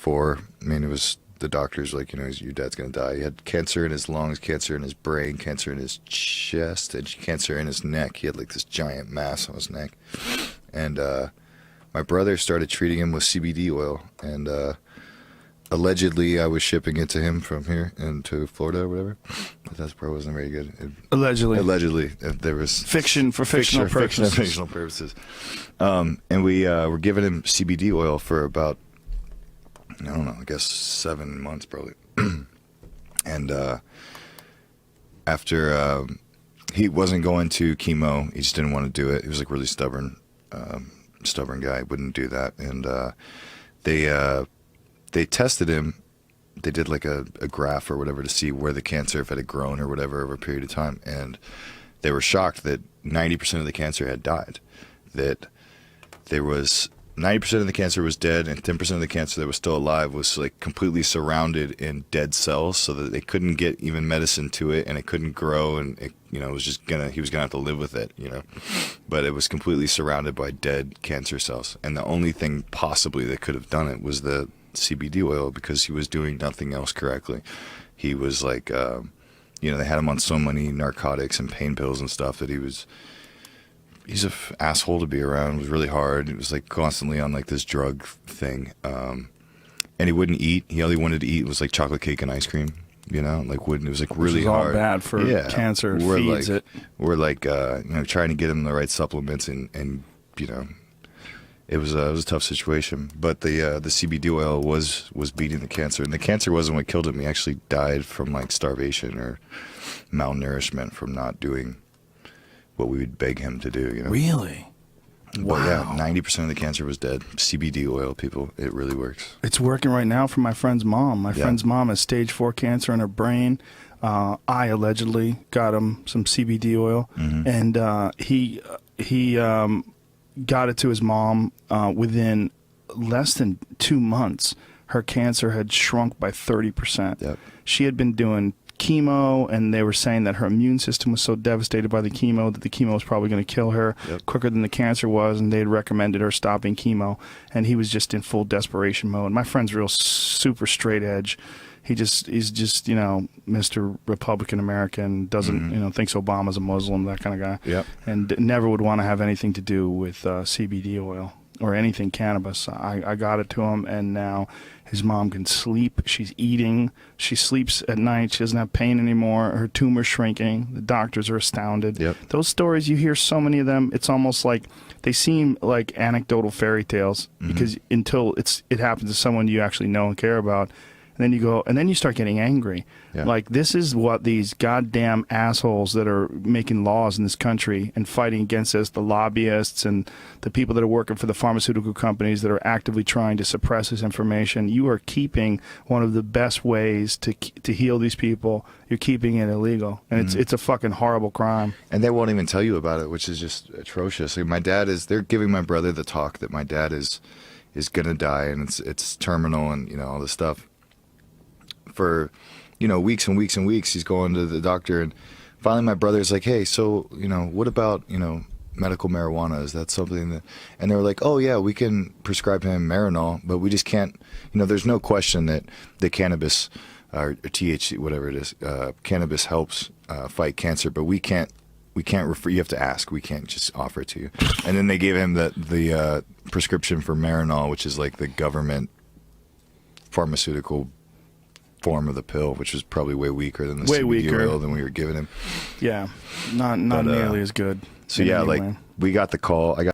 4. I mean, it was the doctors like, you know, your dad's gonna die. He had cancer in his lungs, cancer in his brain, cancer in his chest, and cancer in his neck. He had like this giant mass on his neck. And my brother started treating him with CBD oil, and allegedly I was shipping it to him from here into Florida or whatever. But that probably wasn't very good. Allegedly, there was fiction for fictional purposes. Fictional purposes. And we were giving him CBD oil for about, I don't know, I guess 7 months probably. And after he wasn't going to chemo, he just didn't want to do it. He was like really stubborn guy, wouldn't do that. And they tested him. They did like a graph or whatever to see where the cancer, if it had grown or whatever over a period of time. And they were shocked that 90% of the cancer had died. That there was 90% of the cancer was dead, and 10% of the cancer that was still alive was like completely surrounded in dead cells, so that they couldn't get even medicine to it, and it couldn't grow, and it, you know, it was just he was gonna have to live with it, you know. But it was completely surrounded by dead cancer cells, and the only thing possibly that could have done it was the CBD oil, because he was doing nothing else correctly. He was like, you know, they had him on so many narcotics and pain pills and stuff that he's an asshole to be around. It was really hard. It was like constantly on like this drug thing. And he wouldn't eat. He only wanted to eat was like chocolate cake and ice cream, you know, like wouldn't, it was like really hard. All bad for cancer. We're like, you know, trying to get him the right supplements, and you know, it was a tough situation. But the CBD oil was beating the cancer, and the cancer wasn't what killed him. He actually died from like starvation or malnourishment from not doing what we would beg him to do, you know. Really? But yeah, 90% of the cancer was dead. CBD oil, people, it really works. It's working right now for my friend's mom. My friend's mom has stage 4 cancer in her brain. I allegedly got him some CBD oil, and he got it to his mom within less than 2 months. Her cancer had shrunk by 30%. Yep. She had been doing chemo, and they were saying that her immune system was so devastated by the chemo that the chemo was probably going to kill her quicker than the cancer was, and they had recommended her stopping chemo, and he was just in full desperation mode. My friend's real super straight edge. He's just, you know, Mr. Republican American, doesn't, you know, thinks Obama's a Muslim, that kind of guy. Yep. And never would want to have anything to do with CBD oil or anything cannabis. I got it to him, and now his mom can sleep. She's eating. She sleeps at night. She doesn't have pain anymore. Her tumor's shrinking. The doctors are astounded. Yep. Those stories, you hear so many of them, it's almost like they seem like anecdotal fairy tales, because until it happens to someone you actually know and care about. And then you go, and then you start getting angry. Yeah. Like, this is what these goddamn assholes that are making laws in this country and fighting against us, the lobbyists and the people that are working for the pharmaceutical companies that are actively trying to suppress this information. You are keeping one of the best ways to heal these people. You're keeping it illegal, and it's a fucking horrible crime. And they won't even tell you about it, which is just atrocious. Like, my dad they're giving my brother the talk that my dad is gonna die, and it's terminal, and you know, all this stuff. For, you know, weeks and weeks and weeks, he's going to the doctor, and finally my brother's like, hey, so, you know, what about, you know, medical marijuana? Is that something that, and they were like, oh yeah, we can prescribe him Marinol, but we just can't, you know, there's no question that the cannabis, or THC, whatever it is, cannabis helps fight cancer, but we can't refer, you have to ask, we can't just offer it to you. And then they gave him the prescription for Marinol, which is like the government pharmaceutical form of the pill, which was probably way weaker than the CBD oil than we were giving him. Yeah, not nearly as good. So yeah, like, we got the call.